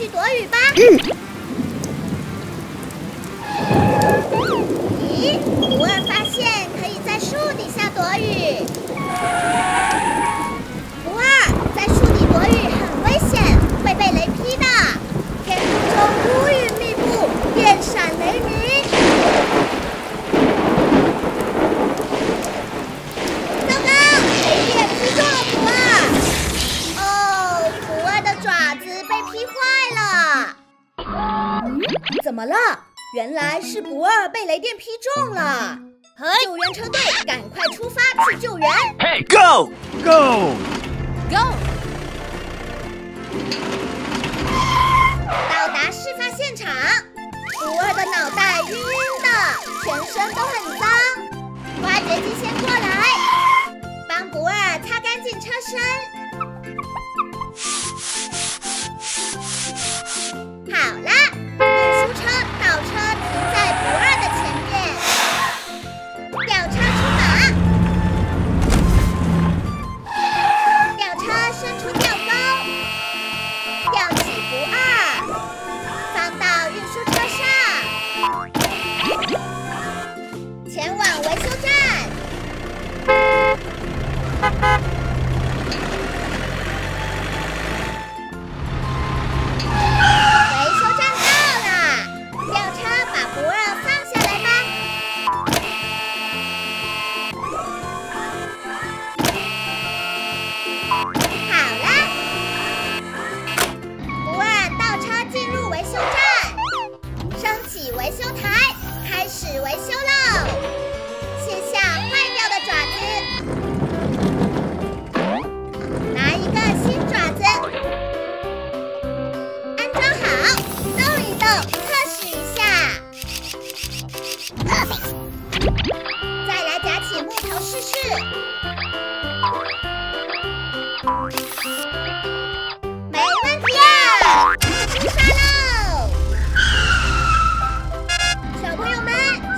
续躲雨吧。咦，不二发现可以在树底下躲雨。不二，在树底躲雨很危险，会被雷劈的。天空中乌云密布，电闪雷鸣。糟糕，雷电劈中了不二。哦，不二的爪子被劈坏了。怎么了？原来是不二被雷电劈中了。救援车队，赶快出发去救援！ Hey, go, go, go！ 到达事发现场，不二的脑袋晕晕的，全身都很脏。挖掘机先过来，帮不二擦干净车身。好啦，运输车倒车停在不二的前面。吊车出马，吊车伸出吊钩，吊起不二，放到运输车上，前往维修站。维修站到了，吊车把不二放下来吧。好啦，不二倒车进入维修站，升起维修台，开始维修喽。卸下坏掉的爪子，拿一个新爪子，安装好，动一动，测试一下。再来夹起木头试试。没问题啊！出发喽！小朋友们，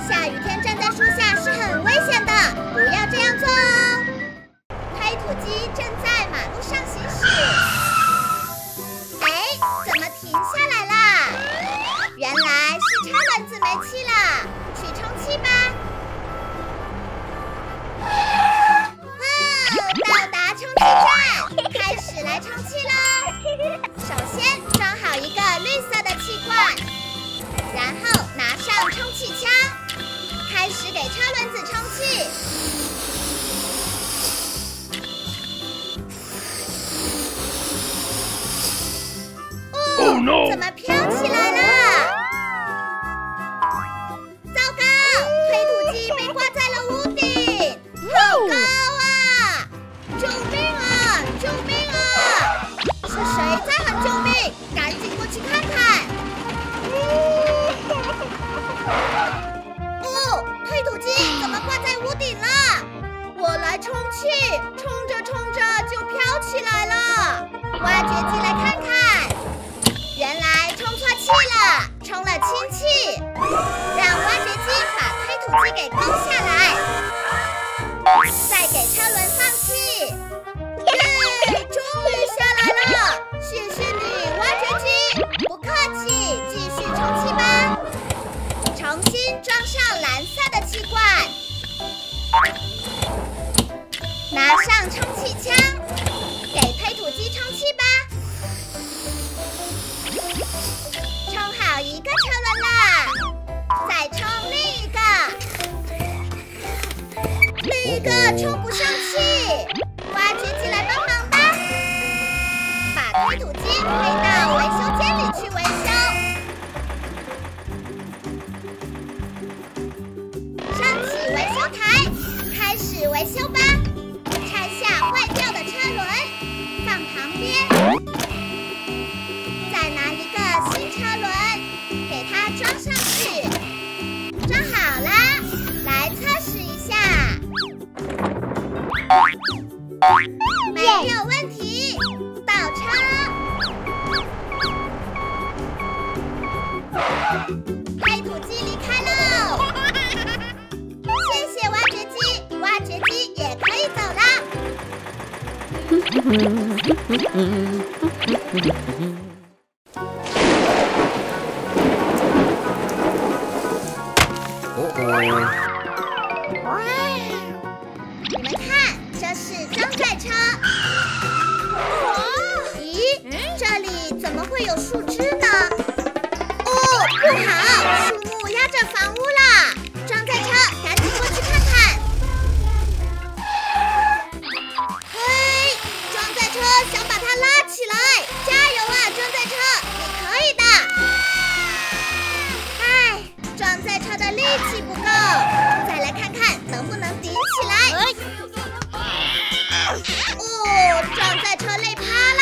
下雨天站在树下是很危险的，不要这样做哦。推土机正在马路上行驶。哎，怎么停下来啦？原来是车轮子没气了，去充气吧。到达充气站，开始来充气喽。首先装好一个绿色的气罐，然后拿上充气枪，开始给车轮子充气。Oh no！ 怎么飘起来了？糟糕，推土机被挂在了屋顶，好高啊！救命啊！救命啊！是谁在喊救命？赶紧过去看看。哦，推土机怎么挂在屋顶了？我来充气，充着充着就飘起来了。挖掘机来看看，原来充错气了，充了氢气，让挖掘机把推土机给勾下来，再给车轮放气。耶，终于下来了，谢谢你，挖掘机。不客气，继续充气吧。重新装上蓝色的气罐，拿上充气枪，给推土机充气吧。充好一个车轮了，再充另一个，另一个充不上气，挖掘机来帮忙吧，把推土机推到维修间里去维修。升起维修台，开始维修吧，拆下坏掉的车轮，放旁边。再拿一个新车轮，给它装上去。装好啦，来测试一下。没有问题，倒车。推土机离开喽。谢谢挖掘机，挖掘机也可以走啦。你们看，这是装载车。咦，这里怎么会有树枝呢？哦，不好，树木压着房屋啦！装载车，赶紧过去看看。嘿，装载车想把它拉起来，加油啊，装载车，你可以的。唉，装载车的力气不够，再来看看能不能顶起来。哦，装载车累趴啦。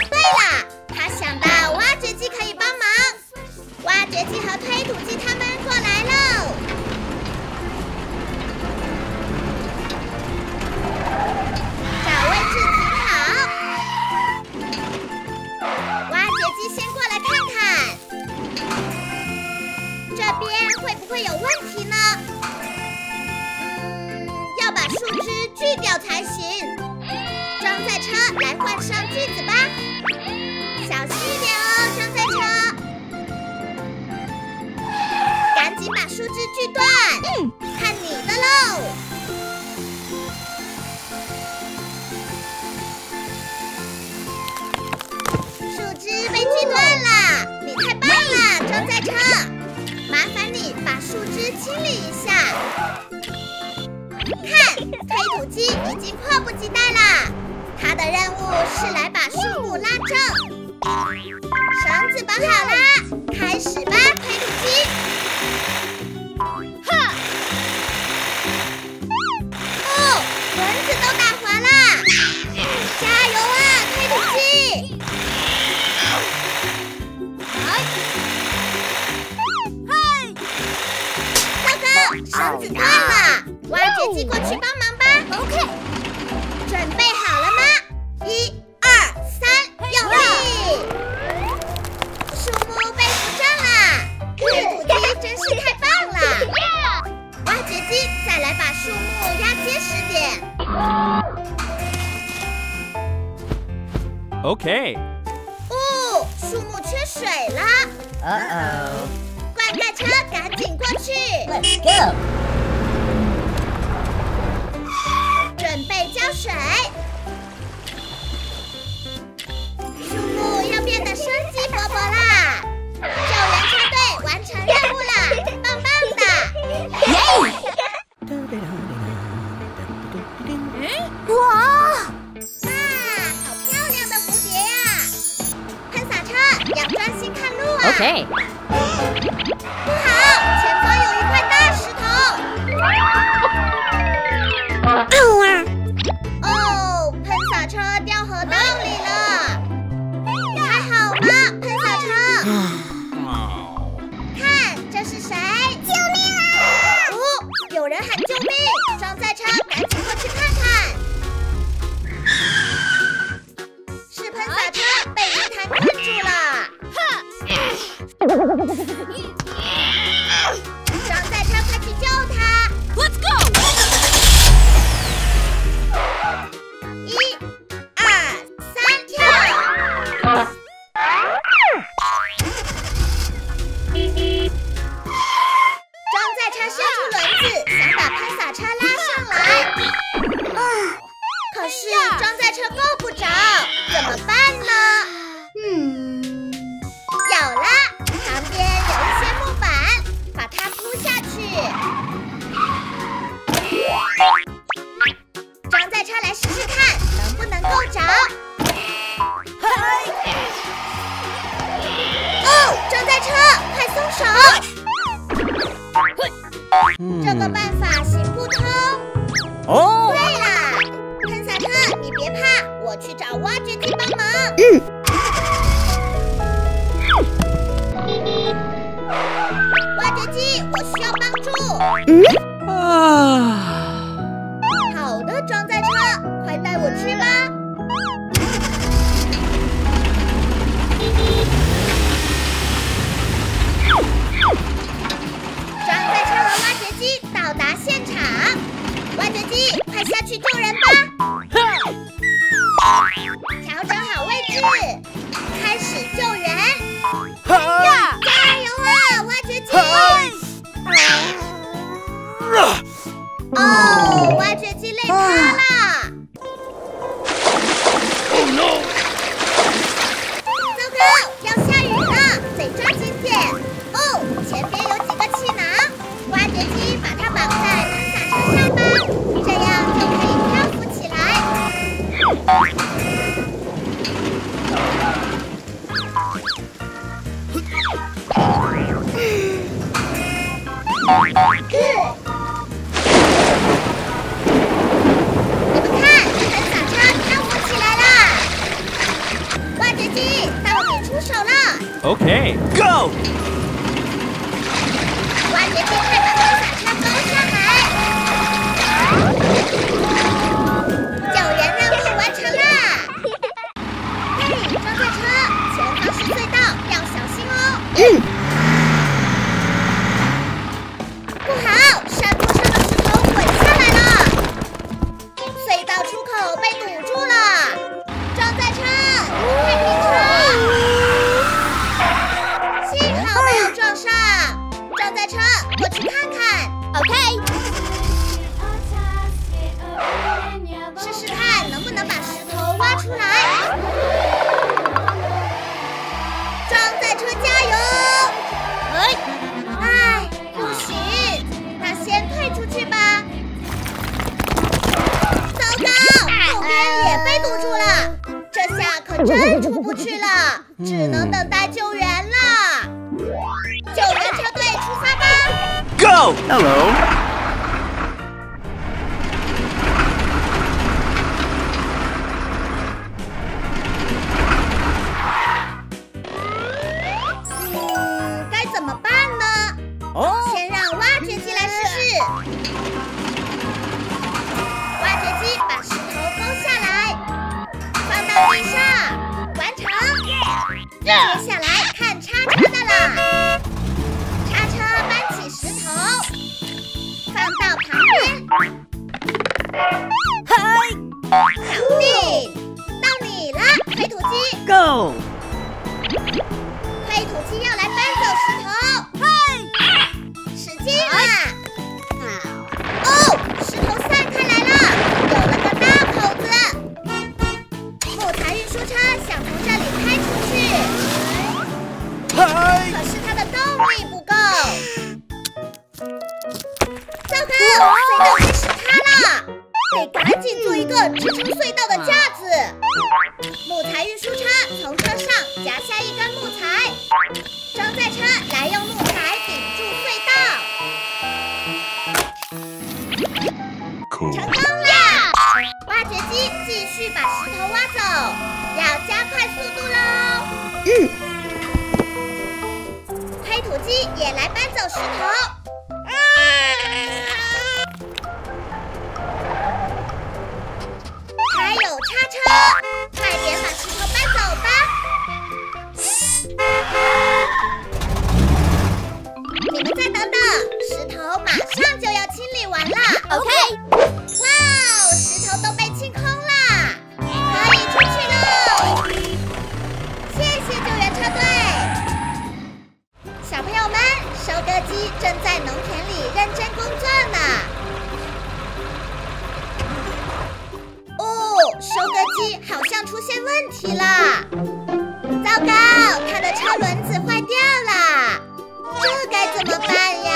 对啦，他想到挖掘机可以帮忙，挖掘机和推土机他们过来喽。找位置停好，挖掘机先过来看看，这边会不会有问题呢？要把树枝锯掉才行。装载车，来换上锯子吧，小心一点哦，装载车。赶紧把树枝锯断，看你的喽。树枝被锯断了，你太棒了，装载车。麻烦你把树枝清理一下。看，推土机已经迫不及待啦！它的任务是来把树木拉正。绳子绑好啦，开始吧，推土机！哈！哦，轮子都打滑啦！加油啊，推土机！嗨！糟糕，绳子断了。挖掘机过去帮忙吧。OK， 准备好了吗？1、2、3，用力！树木被扶正啦，推土机真是太棒了！挖掘机再来把树木压结实点。OK。哦，树木缺水了。灌溉车赶紧过去。Let's go。准备浇水，树木要变得生机勃勃啦！救援车队完成任务啦，棒棒的！哇！好漂亮的蝴蝶呀！喷洒车要专心看路啊！ OK。不好，前方有一块大石头！哦，喷洒车掉河道里了！你还好吗，喷洒车？看，这是谁？救命啊！哦，有人喊救命！装载车，赶紧过去看看。是喷洒车被泥潭困住了。装载车，快去救他 ！Let's go！ 1、2、3，跳！装载车伸出轮子，想把喷洒车拉上来。可是装载车够不着，怎么办呢？有了，旁边有一些木板，把它铺下去。装载车来试试看，能不能够着？哦，装载车，快松手！这个办法行不通。哦。对啦，喷洒车，你别怕，我去找挖掘机帮忙。挖掘机，我需要帮助。好的，装载车，快带我去吧。装载车和挖掘机到达现场，挖掘机，快下去救人吧！调整好位置，开始救援！加油啊，挖掘机！哦，哦，挖掘机累塌了。Oh no! 糟糕，要下雨了，得抓紧点。哦，前边有几个气囊，挖掘机把它绑在能洒车上吧，这样就可以漂浮起来。你们看，能洒车漂浮起来了。挖掘机，到你出手了。 Okay, go! 挖掘机快把能洒车勾上来。救援任务完成啦！嘿，装载车，前方是隧道，要小心哦。不好，山坡上的石头滚下来了，隧道出口被堵住了。装载车，快停车！幸好没有撞上。装载车，过去看看。OK。试试看能不能把石头挖出来。装载车加油！哎，不行，那先退出去吧。糟糕，后边也被堵住了，这下可真出不去了，只能等待救援了。救援车队出发吧 Go! Hello! 该怎么办呢？先让挖掘机来试试。挖掘机把石头勾下来，放到地上，完成。接下来看叉车的啦。叉车搬起石头，放到旁边。搞定，到你了，推土机。 Go! 推土机要来搬走石头，使劲啊！哦，石头散开来了，有了个大口子。木材运输车想从这里开出去，可是它的动力不够。糟糕，隧道开始塌了，得赶紧做一个支撑隧道的架子。木材运输车从车上夹下一根木材，装载车来用木材顶住隧道。 Cool. 成功啦！挖掘机继续把石头挖走，要加快速度喽。推土机也来搬走石头。还有叉车，快点把石头搬走吧。你们再等等，石头马上就要清理完了。OK。哇哦，石头都被清空了，可以出去喽！谢谢救援车队。小朋友们，收割机正在农田里认真工作呢。哦，收割机好像出现问题了。糟糕，它的车轮子坏掉了，这该怎么办呀？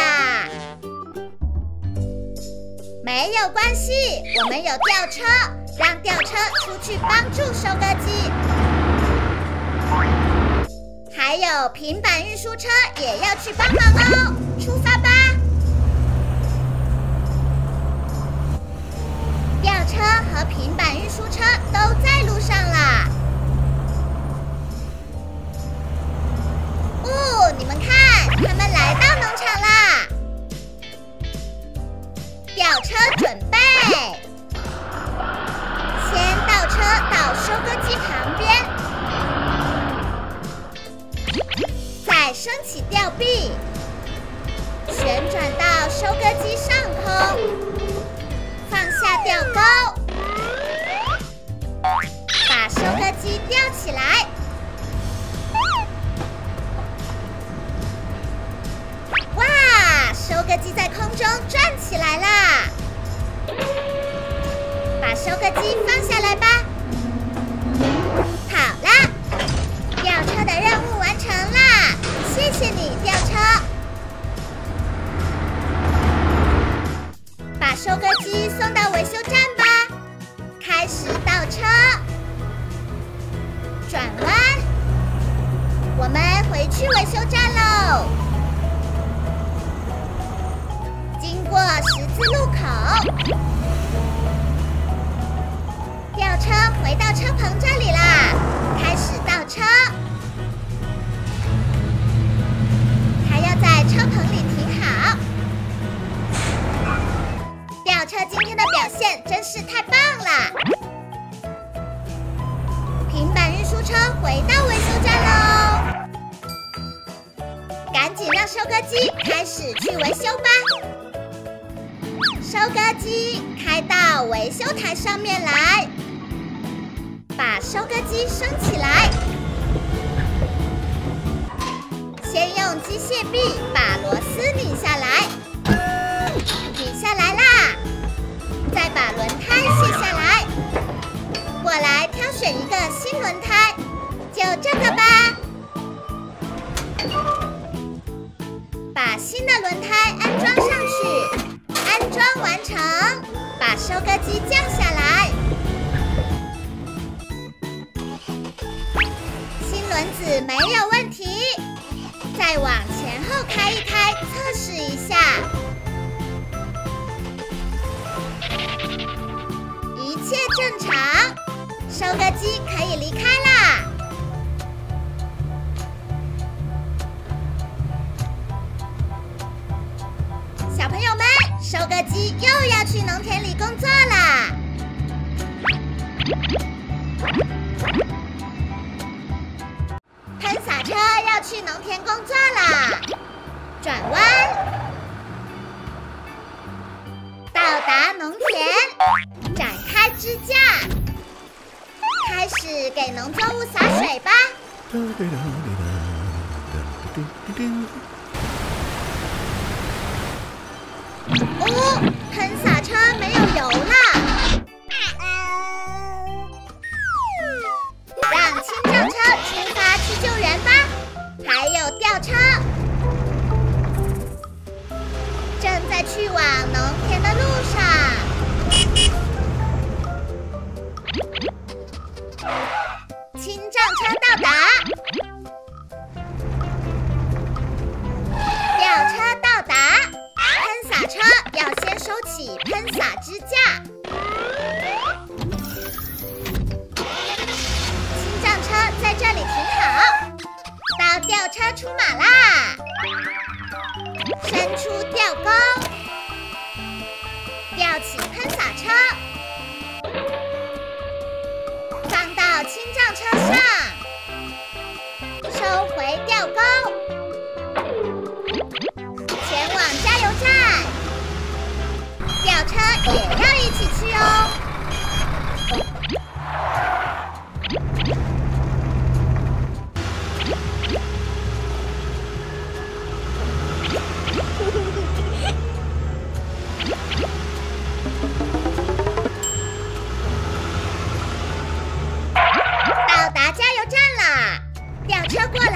没有关系，我们有吊车，让吊车出去帮助收割机。还有平板运输车也要去帮忙哦，出发吧！吊车和平板运输车都在路上啦。哦，你们看，他们来到农场啦！吊车准备，先倒车到收割机旁边，再升起吊臂，旋转到收割机上空，放下吊钩，把收割机吊起来。哇，收割机在空中转起来啦！把收割机放下来吧。好啦，吊车的任务完成啦！谢谢你，吊车。把收割机送到维修站吧。开始倒车，转弯，我们回去维修站喽。经过十字路口，吊车回到车棚这里啦，开始倒车。还要在车棚里停好。吊车今天的表现真是太棒了！平板运输车回到维修站喽，赶紧让收割机开始去维修吧。收割机开到维修台上面来，把收割机升起来，先用机械臂把螺丝拧下来，拧下来啦，再把轮胎卸下来，过来挑选一个新轮胎，就这个吧。把新的轮胎安装上去。安装完成，把收割机降下来。新轮子没有问题，再往前后开一开，测试一下。一切正常，收割机可以离开啦。小朋友们，收割机又要去农田里工作啦！喷洒车要去农田工作啦！转弯，到达农田，展开支架，开始给农作物洒水吧。哦，喷洒车没有油了，让清障车出发去救援吧。还有吊车，正在去往农田的路上。清障车到达，吊车到达。喷洒车要先收起喷洒支架，清障车在这里停好，到吊车出马啦，伸出吊钩，吊起喷洒车，放到清障车上，收回吊钩。前往加油站，吊车也要一起去哦。到达加油站啦，吊车过来，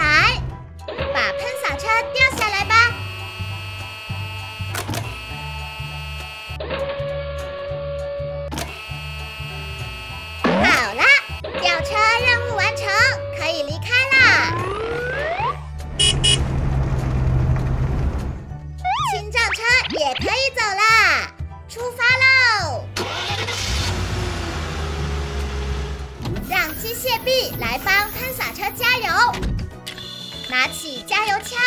把喷洒车吊下来吧。好啦，吊车任务完成，可以离开啦。清障车也可以走啦，出发喽！让机械臂来帮喷洒车加油，拿起加油枪，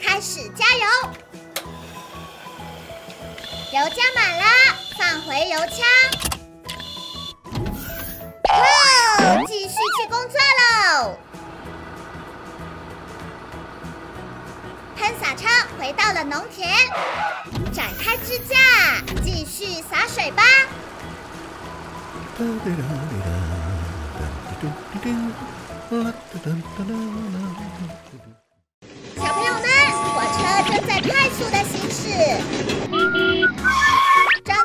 开始加油。油加满啦，放回油枪。哇，继续去工作喽！喷洒车回到了农田，展开支架，继续洒水吧。小朋友们，火车正在快速的行驶，正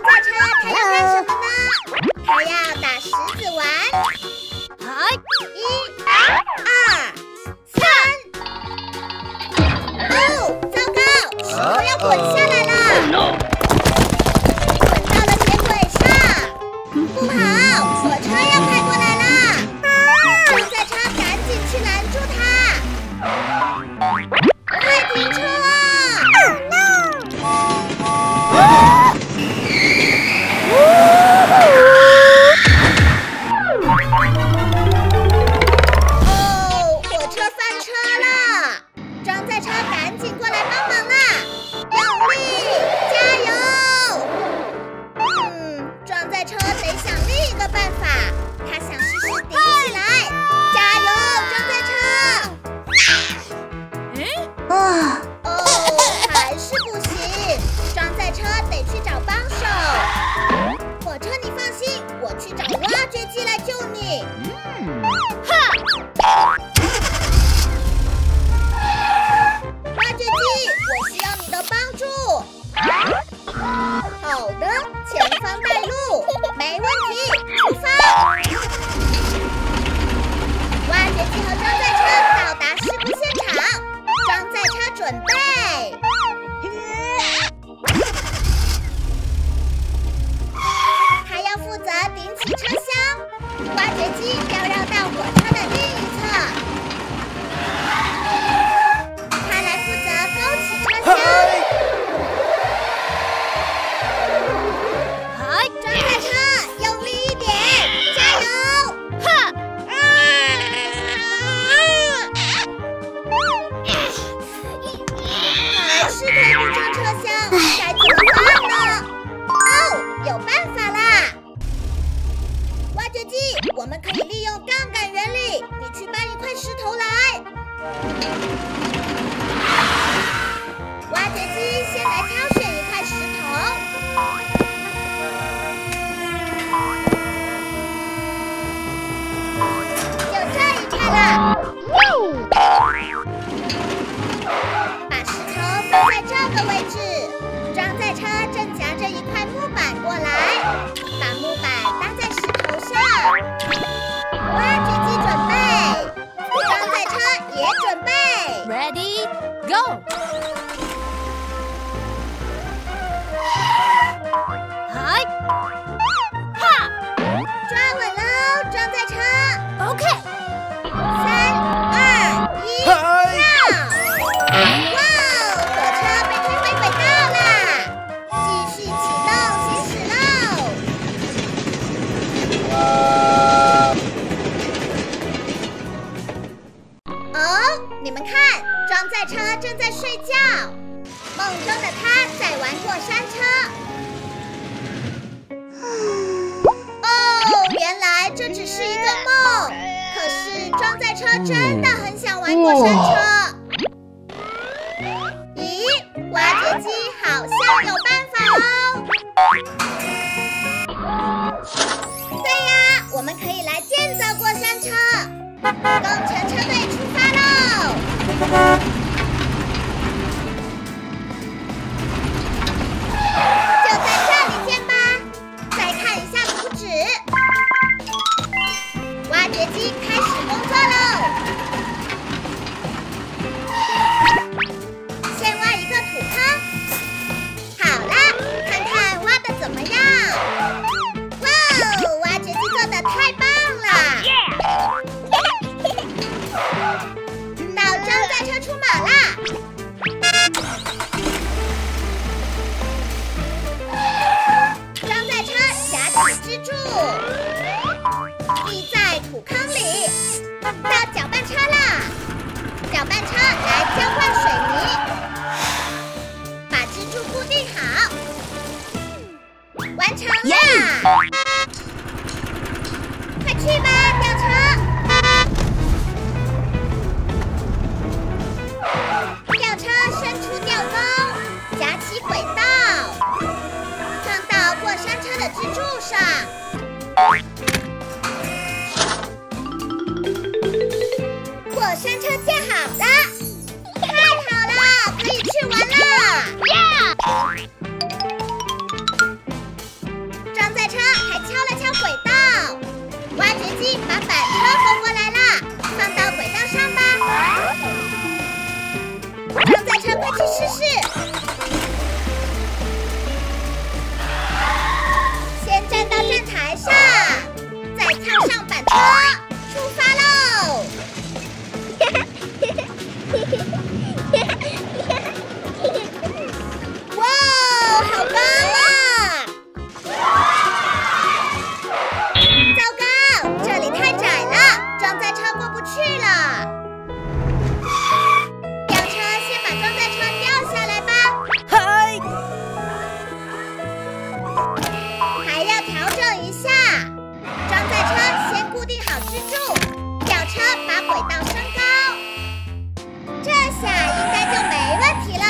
真的很想玩过山车。咦，挖掘机好像有办法哦。对呀，我们可以来建造过山车。工程车队出发喽！就在这里见吧。再看一下图纸，挖掘机开始工作喽。先挖一个土坑。好了，看看挖的怎么样？哇哦，挖掘机做的太棒了！到装载车出马啦！装载车夹起支柱，立在土坑里。到搅拌车啦！搅拌车来浇灌水泥，把支柱固定好。完成啦！快去吧，吊车！吊车伸出吊钩，夹起轨道，放到过山车的支柱上。过山车建好了，太好了，可以去玩了！装载车还敲了敲轨道，挖掘机把板车拖过来啦，放到轨道上吧。装载车快去试试。先站到站台上，再跳上板车，出发喽！哇，好棒啊！糟糕，这里太窄了，装载车过不去了。吊车先把装载车吊下来吧。嗨！还要调整一下，装载车先固定好支柱，吊车把轨道升高，这下应该就没问题了。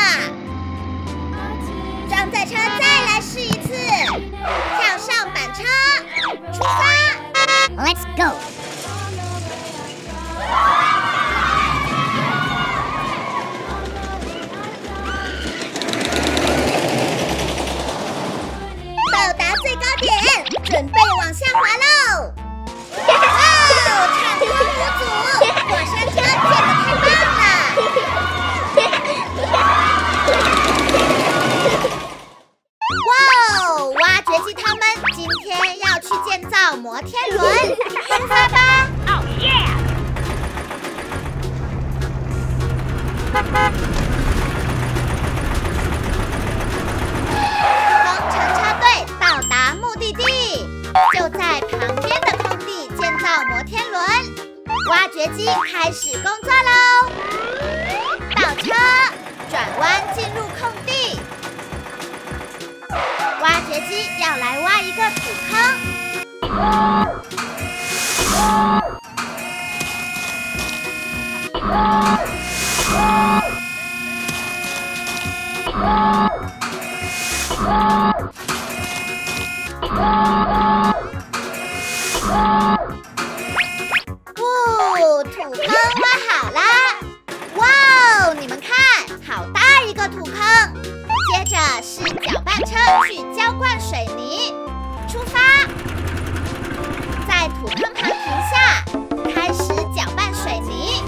装载车再来试一次，跳上板车，出发 Let's go. 到达最高点，准备往下滑喽！哇，畅通无阻，过山车建得太棒了！哇哦，挖掘机他们今天要去建造摩天轮，出发吧！ Oh yeah! 工程车队到达目的地，就在旁边的空地建造摩天轮。挖掘机开始工作喽！倒车，转弯进入空地。挖掘机要来挖一个土坑。土坑挖好啦！哇哦，你们看，好大一个土坑。接着是搅拌车去浇灌水泥，出发。在土坑旁停下，开始搅拌水泥，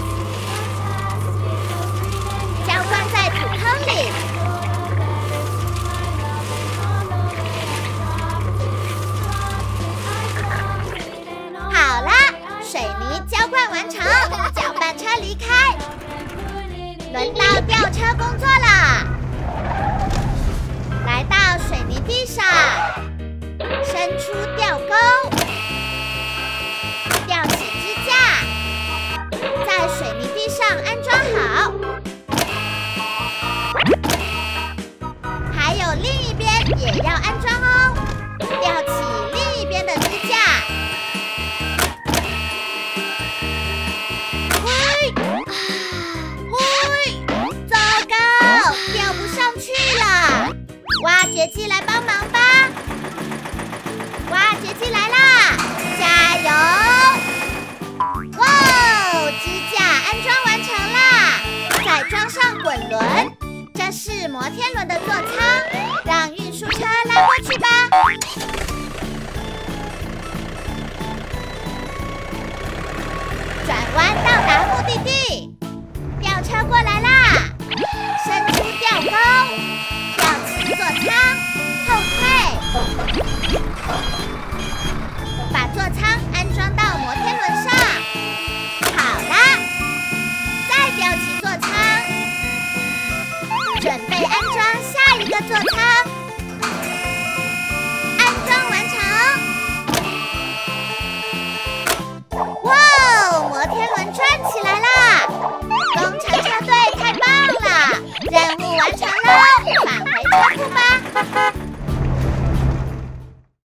浇灌在土坑里。好啦，水泥浇灌完成，搅拌车离开，轮到吊车工作啦。来到水泥地上，伸出吊钩，吊起支架，在水泥地上安装好。还有另一边也要安装哦，吊起另一边的支架。哇滚轮，这是摩天轮的座舱，让运输车